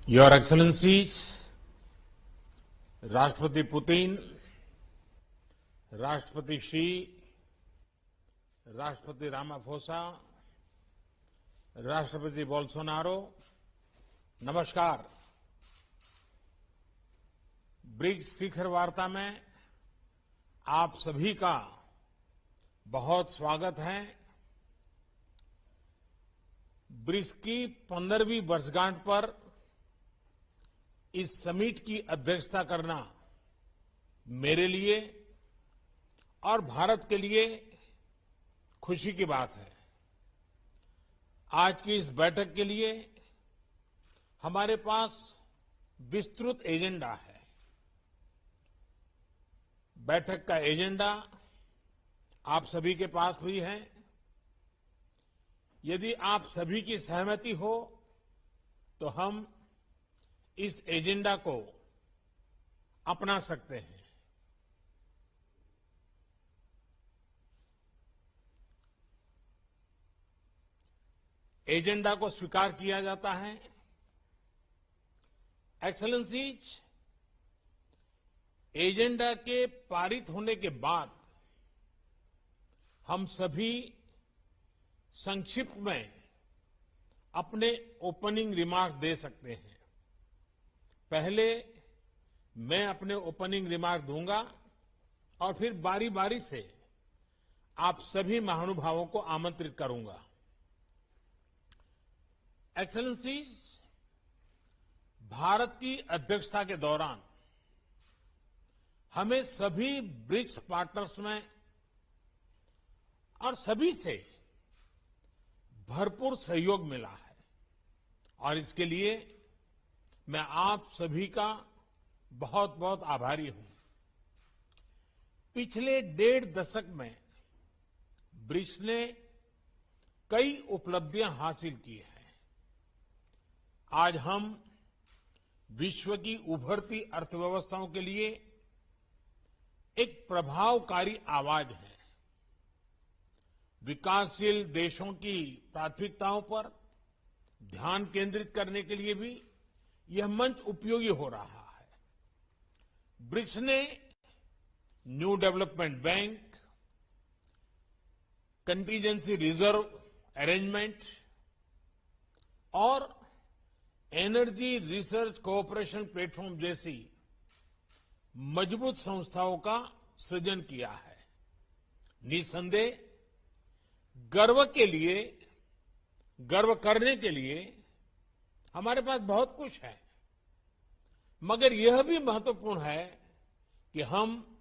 Your Excellencies, राष्ट्रपति Putin, राष्ट्रपति she, राष्ट्रपति रामाफोसा, राष्ट्रपति बोल्सोनारो, नमस्कार। ब्रिक्स शिखर वार्ता में आप सभी का बहुत स्वागत है। ब्रिक्स की 15वीं वर्षगांठ पर इस समिट की अध्यक्षता करना मेरे लिए और भारत के लिए खुशी की बात है। आज की इस बैठक के लिए हमारे पास विस्तृत एजेंडा है। बैठक का एजेंडा आप सभी के पास भी है। यदि आप सभी की सहमति हो तो हम इस एजेंडा को अपना सकते हैं। एजेंडा को स्वीकार किया जाता है। एक्सेलेंसीज, एजेंडा के पारित होने के बाद हम सभी संक्षिप्त में अपने ओपनिंग रिमार्क्स दे सकते हैं। पहले मैं अपने ओपनिंग रिमार्क दूंगा और फिर बारी बारी से आप सभी महानुभावों को आमंत्रित करूंगा। एक्सेलेंसीज, भारत की अध्यक्षता के दौरान हमें सभी ब्रिक्स पार्टनर्स में और सभी से भरपूर सहयोग मिला है और इसके लिए मैं आप सभी का बहुत बहुत आभारी हूं। पिछले 1.5 दशक में ब्रिक्स ने कई उपलब्धियां हासिल की हैं। आज हम विश्व की उभरती अर्थव्यवस्थाओं के लिए एक प्रभावकारी आवाज है। विकासशील देशों की प्राथमिकताओं पर ध्यान केंद्रित करने के लिए भी यह मंच उपयोगी हो रहा है। ब्रिक्स ने new development bank, contingency reserve arrangement और एनर्जी रिसर्च कोऑपरेशन प्लेटफॉर्म जैसी मजबूत संस्थाओं का सृजन किया है। निसंदेह गर्व करने के लिए हमारे पास बहुत कुछ है, मगर यह भी महत्वपूर्ण है कि हम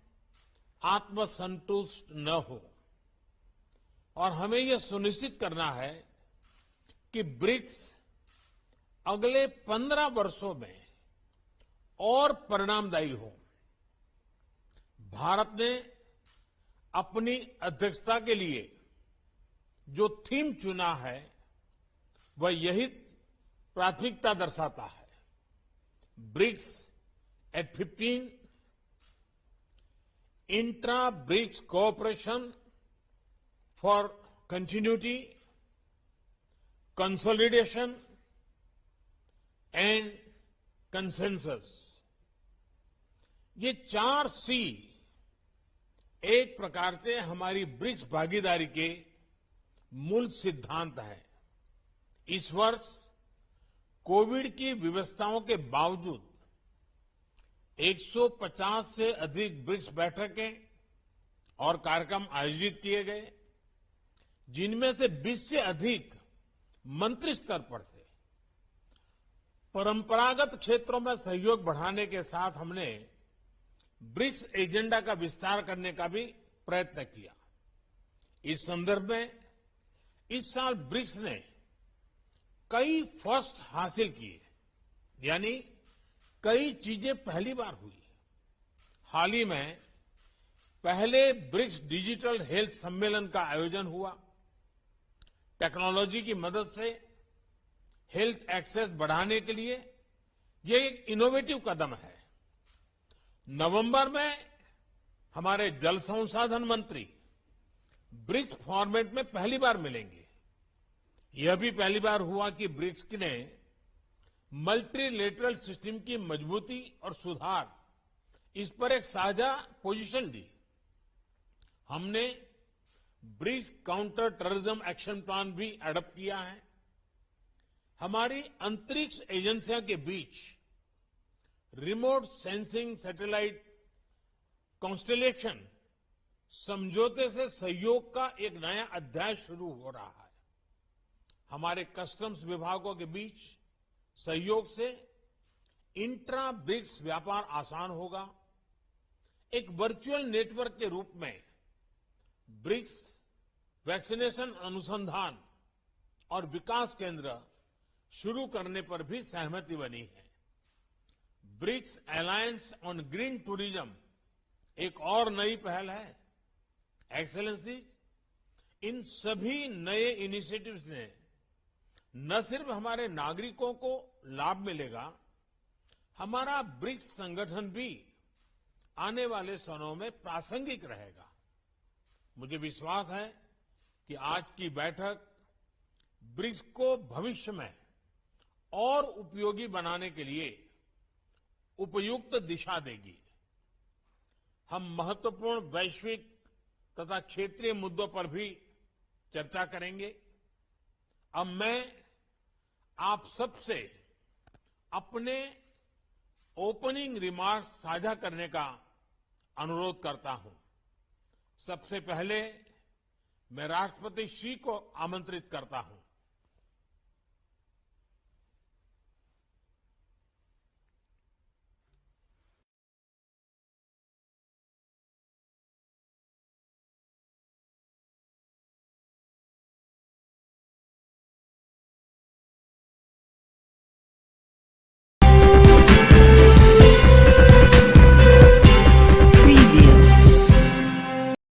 आत्मसंतुष्ट न हो और हमें यह सुनिश्चित करना है कि ब्रिक्स अगले 15 वर्षों में और परिणामदायी हो। भारत ने अपनी अध्यक्षता के लिए जो थीम चुना है वह यही प्राथमिकता दर्शाता है। BRICS at 15, intra BRICS cooperation for continuity, consolidation and consensus. ये 4 सी एक प्रकार से हमारी ब्रिक्स भागीदारी के मूल सिद्धांत है। इस वर्ष कोविड की व्यवस्थाओं के बावजूद 150 से अधिक ब्रिक्स बैठकें और कार्यक्रम आयोजित किए गए, जिनमें से 20 से अधिक मंत्री स्तर पर थे। परंपरागत क्षेत्रों में सहयोग बढ़ाने के साथ हमने ब्रिक्स एजेंडा का विस्तार करने का भी प्रयत्न किया। इस संदर्भ में इस साल ब्रिक्स ने कई फर्स्ट हासिल किए, यानी कई चीजें पहली बार हुई। हाल ही में पहले ब्रिक्स डिजिटल हेल्थ सम्मेलन का आयोजन हुआ। टेक्नोलॉजी की मदद से हेल्थ एक्सेस बढ़ाने के लिए यह एक इनोवेटिव कदम है। नवंबर में हमारे जल संसाधन मंत्री ब्रिक्स फॉर्मेट में पहली बार मिलेंगे। यह भी पहली बार हुआ कि ब्रिक्स ने मल्टीलेटरल सिस्टम की मजबूती और सुधार, इस पर एक साझा पोजीशन ली। हमने BRICS counter terrorism action plan भी एडॉप्ट किया है। हमारी अंतरिक्ष एजेंसियों के बीच रिमोट सेंसिंग सैटेलाइट कॉन्स्टेलेशन समझौते से सहयोग का एक नया अध्याय शुरू हो रहा है। हमारे कस्टम्स विभागों के बीच सहयोग से इंट्रा ब्रिक्स व्यापार आसान होगा। एक वर्चुअल नेटवर्क के रूप में ब्रिक्स वैक्सीनेशन अनुसंधान और विकास केंद्र शुरू करने पर भी सहमति बनी है। BRICS alliance on green tourism एक और नई पहल है। एक्सेलेंसीज, इन सभी नए इनिशिएटिव्स ने न सिर्फ हमारे नागरिकों को लाभ मिलेगा, हमारा ब्रिक्स संगठन भी आने वाले समय में प्रासंगिक रहेगा। मुझे विश्वास है कि आज की बैठक ब्रिक्स को भविष्य में और उपयोगी बनाने के लिए उपयुक्त दिशा देगी। हम महत्वपूर्ण वैश्विक तथा क्षेत्रीय मुद्दों पर भी चर्चा करेंगे। अब मैं आप सबसे अपने ओपनिंग रिमार्क्स साझा करने का अनुरोध करता हूं। सबसे पहले मैं राष्ट्रपति श्री को आमंत्रित करता हूं